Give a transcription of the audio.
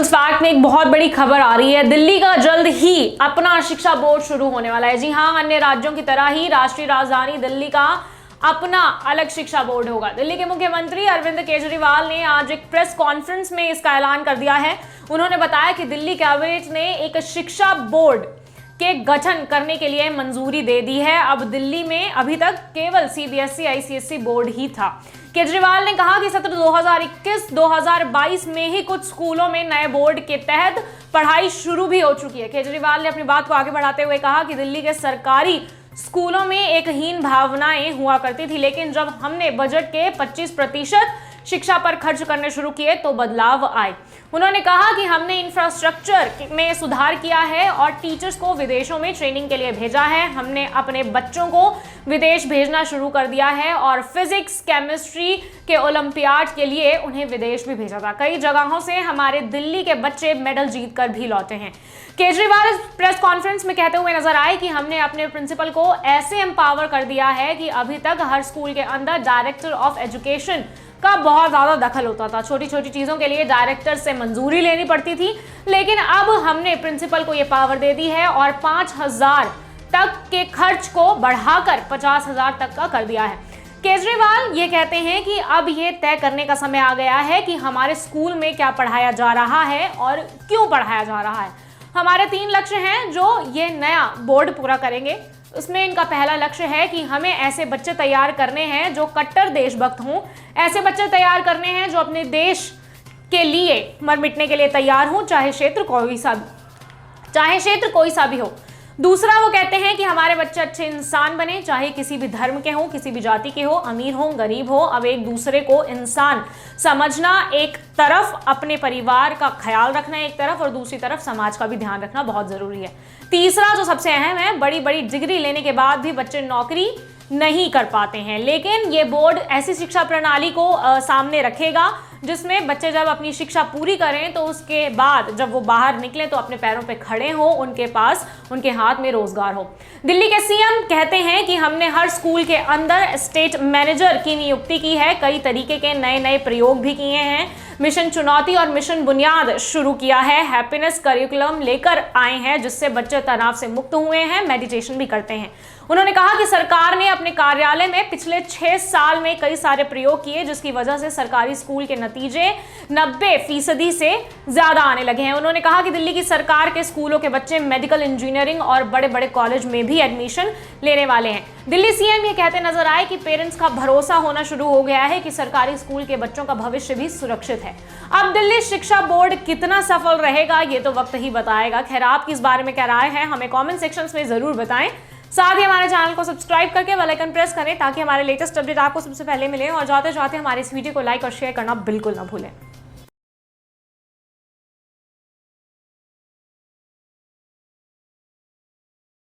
News fact में एक बहुत बड़ी खबर आ रही है। दिल्ली का जल्द ही अपना शिक्षा बोर्ड शुरू होने वाला है। जी हां, अन्य राज्यों की तरह ही राष्ट्रीय राजधानी दिल्ली का अपना अलग शिक्षा बोर्ड होगा। दिल्ली के मुख्यमंत्री अरविंद केजरीवाल ने आज एक प्रेस कॉन्फ्रेंस में इसका ऐलान कर दिया है। उन्होंने बताया कि दिल्ली कैबिनेट ने एक शिक्षा बोर्ड के गठन करने के लिए मंजूरी दे दी है। अब दिल्ली में अभी तक केवल सीबीएसई आईसीएसई बोर्ड ही था। केजरीवाल ने कहा कि सत्र 2021-2022 में ही कुछ स्कूलों में नए बोर्ड के तहत पढ़ाई शुरू भी हो चुकी है। केजरीवाल ने अपनी बात को आगे बढ़ाते हुए कहा कि दिल्ली के सरकारी स्कूलों में एक हीन भावनाएं हुआ करती थी, लेकिन जब हमने बजट के 25% शिक्षा पर खर्च करने शुरू किए तो बदलाव आए। उन्होंने कहा कि हमने इंफ्रास्ट्रक्चर में सुधार किया है और टीचर्स को विदेशों में ट्रेनिंग के लिए भेजा है। हमने अपने बच्चों को विदेश भेजना शुरू कर दिया है और फिजिक्स केमिस्ट्री के ओलंपियाड के लिए उन्हें विदेश भी भेजा था। कई जगहों से हमारे दिल्ली के बच्चे मेडल जीतकर भी लौटे हैं। केजरीवाल प्रेस कॉन्फ्रेंस में कहते हुए नजर आए कि हमने अपने प्रिंसिपल को ऐसे एम्पावर कर दिया है कि अभी तक हर स्कूल के अंदर डायरेक्टर ऑफ एजुकेशन का बहुत ज्यादा दखल होता था। छोटी छोटी चीजों के लिए डायरेक्टर से मंजूरी लेनी पड़ती थी, लेकिन अब हमने प्रिंसिपल को यह पावर दे दी है और 5,000 तक के खर्च को बढ़ाकर 50,000 तक का कर दिया है। केजरीवाल ये कहते हैं कि अब ये तय करने का समय आ गया है कि हमारे स्कूल में क्या पढ़ाया जा रहा है और क्यों पढ़ाया जा रहा है। हमारे 3 लक्ष्य हैं जो ये नया बोर्ड पूरा करेंगे। उसमें इनका पहला लक्ष्य है कि हमें ऐसे बच्चे तैयार करने हैं जो कट्टर देशभक्त हों, ऐसे बच्चे तैयार करने हैं जो अपने देश के लिए मर मिटने के लिए तैयार हों, चाहे क्षेत्र कोई सा भी हो। दूसरा, वो कहते हैं कि हमारे बच्चे अच्छे इंसान बने, चाहे किसी भी धर्म के हों, किसी भी जाति के हो, अमीर हो, गरीब हो। अब एक दूसरे को इंसान समझना एक तरफ, अपने परिवार का ख्याल रखना एक तरफ और दूसरी तरफ समाज का भी ध्यान रखना बहुत जरूरी है। तीसरा जो सबसे अहम है, बड़ी बड़ी डिग्री लेने के बाद भी बच्चे नौकरी नहीं कर पाते हैं, लेकिन ये बोर्ड ऐसी शिक्षा प्रणाली को सामने रखेगा जिसमें बच्चे जब अपनी शिक्षा पूरी करें तो उसके बाद जब वो बाहर निकले तो अपने पैरों पे खड़े हो, उनके पास उनके हाथ में रोजगार हो। दिल्ली के सीएम कहते हैं कि हमने हर स्कूल के अंदर स्टेट मैनेजर की नियुक्ति की है, कई तरीके के नए नए प्रयोग भी किए हैं। मिशन चुनौती और मिशन बुनियाद शुरू किया है। हैप्पीनेस करिकुलम लेकर आए हैं जिससे बच्चे तनाव से मुक्त हुए हैं, मेडिटेशन भी करते हैं। उन्होंने कहा कि सरकार ने अपने कार्यालय में पिछले 6 साल में कई सारे प्रयोग किए जिसकी वजह से सरकारी स्कूल के नतीजे 90% से ज्यादा आने लगे हैं। उन्होंने कहा कि दिल्ली की सरकार के स्कूलों के बच्चे मेडिकल, इंजीनियरिंग और बड़े बड़े कॉलेज में भी एडमिशन लेने वाले हैं। दिल्ली सीएम ये कहते नजर आए कि पेरेंट्स का भरोसा होना शुरू हो गया है कि सरकारी स्कूल के बच्चों का भविष्य भी सुरक्षित है। अब दिल्ली शिक्षा बोर्ड कितना सफल रहेगा ये तो वक्त ही बताएगा। खैर, आपकी इस बारे में क्या राय है हमें कमेंट सेक्शन में जरूर बताएं। साथ ही हमारे चैनल को सब्सक्राइब करके बेल आइकन प्रेस करें ताकि हमारे लेटेस्ट अपडेट आपको सबसे पहले मिले और जाते जाते हमारे इस वीडियो को लाइक और शेयर करना बिल्कुल ना भूलें।